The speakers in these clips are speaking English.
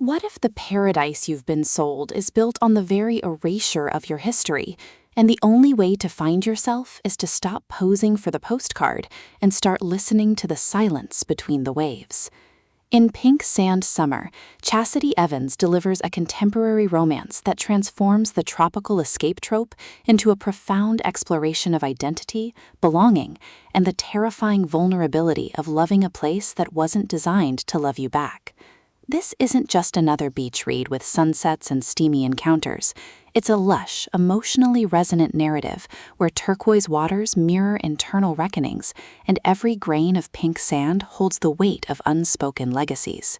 What if the paradise you've been sold is built on the very erasure of your history, and the only way to find yourself is to stop posing for the postcard and start listening to the silence between the waves? In Pink Sand Summer, Chassity Evans delivers a contemporary romance that transforms the tropical escape trope into a profound exploration of identity, belonging, and the terrifying vulnerability of loving a place that wasn't designed to love you back. This isn't just another beach read with sunsets and steamy encounters. It's a lush, emotionally resonant narrative where turquoise waters mirror internal reckonings, and every grain of pink sand holds the weight of unspoken legacies.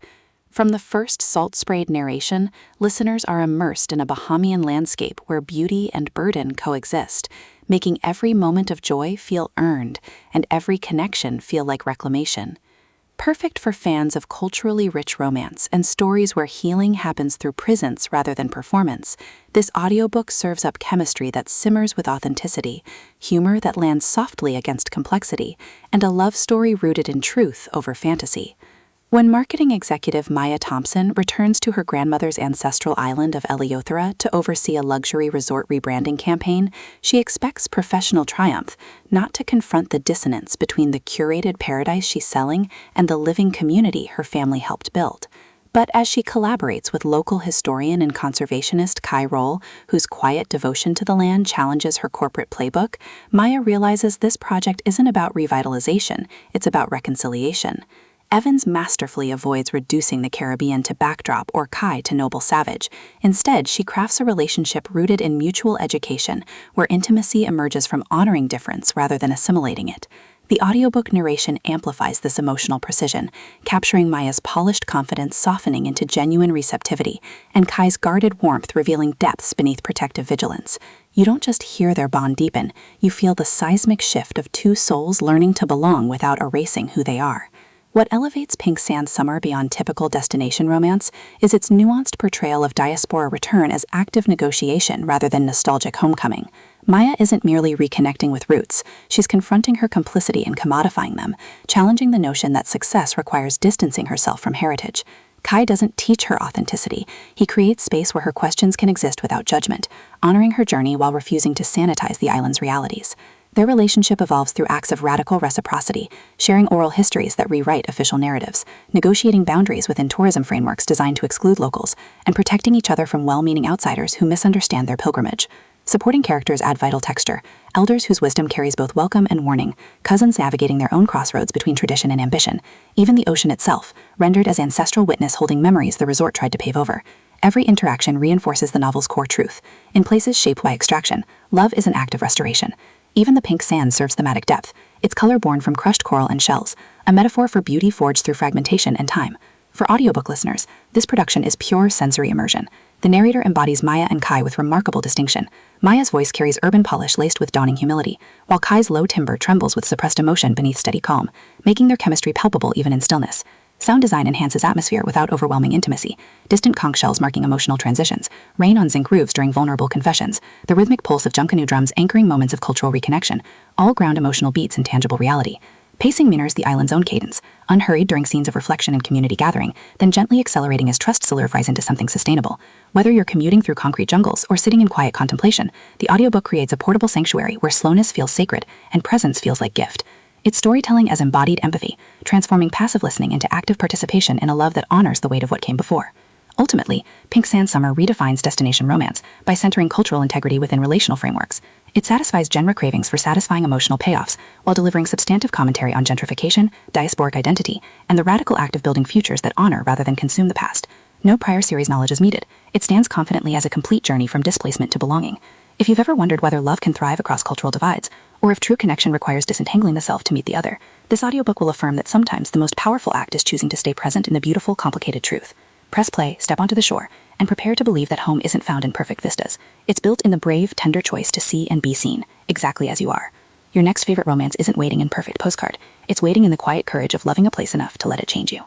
From the first salt-sprayed narration, listeners are immersed in a Bahamian landscape where beauty and burden coexist, making every moment of joy feel earned and every connection feel like reclamation. Perfect for fans of culturally rich romance and stories where healing happens through presence rather than performance, this audiobook serves up chemistry that simmers with authenticity, humor that lands softly against complexity, and a love story rooted in truth over fantasy. When marketing executive Maya Thompson returns to her grandmother's ancestral island of Eleuthera to oversee a luxury resort rebranding campaign, she expects professional triumph, not to confront the dissonance between the curated paradise she's selling and the living community her family helped build. But as she collaborates with local historian and conservationist Kai Roll, whose quiet devotion to the land challenges her corporate playbook, Maya realizes this project isn't about revitalization, it's about reconciliation. Evans masterfully avoids reducing the Caribbean to backdrop or Kai to noble savage. Instead, she crafts a relationship rooted in mutual education, where intimacy emerges from honoring difference rather than assimilating it. The audiobook narration amplifies this emotional precision, capturing Maya's polished confidence softening into genuine receptivity, and Kai's guarded warmth revealing depths beneath protective vigilance. You don't just hear their bond deepen, you feel the seismic shift of two souls learning to belong without erasing who they are. What elevates Pink Sand Summer beyond typical destination romance is its nuanced portrayal of diaspora return as active negotiation rather than nostalgic homecoming. Maya isn't merely reconnecting with roots, she's confronting her complicity in commodifying them, challenging the notion that success requires distancing herself from heritage. Kai doesn't teach her authenticity, he creates space where her questions can exist without judgment, honoring her journey while refusing to sanitize the island's realities. Their relationship evolves through acts of radical reciprocity, sharing oral histories that rewrite official narratives, negotiating boundaries within tourism frameworks designed to exclude locals, and protecting each other from well-meaning outsiders who misunderstand their pilgrimage. Supporting characters add vital texture, elders whose wisdom carries both welcome and warning, cousins navigating their own crossroads between tradition and ambition, even the ocean itself, rendered as ancestral witness holding memories the resort tried to pave over. Every interaction reinforces the novel's core truth. In places shaped by extraction, love is an act of restoration. Even the pink sand serves thematic depth, its color born from crushed coral and shells, a metaphor for beauty forged through fragmentation and time. For audiobook listeners, this production is pure sensory immersion. The narrator embodies Maya and Kai with remarkable distinction. Maya's voice carries urban polish laced with dawning humility, while Kai's low timbre trembles with suppressed emotion beneath steady calm, making their chemistry palpable even in stillness. Sound design enhances atmosphere without overwhelming intimacy. Distant conch shells marking emotional transitions, rain on zinc roofs during vulnerable confessions, the rhythmic pulse of Junkanoo drums anchoring moments of cultural reconnection, all ground emotional beats in tangible reality. Pacing mirrors the island's own cadence, unhurried during scenes of reflection and community gathering, then gently accelerating as trust solidifies into something sustainable. Whether you're commuting through concrete jungles or sitting in quiet contemplation, the audiobook creates a portable sanctuary where slowness feels sacred and presence feels like gift. It's storytelling as embodied empathy, transforming passive listening into active participation in a love that honors the weight of what came before. Ultimately, Pink Sand Summer redefines destination romance by centering cultural integrity within relational frameworks. It satisfies genre cravings for satisfying emotional payoffs while delivering substantive commentary on gentrification, diasporic identity, and the radical act of building futures that honor rather than consume the past. No prior series knowledge is needed. It stands confidently as a complete journey from displacement to belonging. If you've ever wondered whether love can thrive across cultural divides, or if true connection requires disentangling the self to meet the other, this audiobook will affirm that sometimes the most powerful act is choosing to stay present in the beautiful, complicated truth. Press play, step onto the shore, and prepare to believe that home isn't found in perfect vistas. It's built in the brave, tender choice to see and be seen, exactly as you are. Your next favorite romance isn't waiting in perfect postcard. It's waiting in the quiet courage of loving a place enough to let it change you.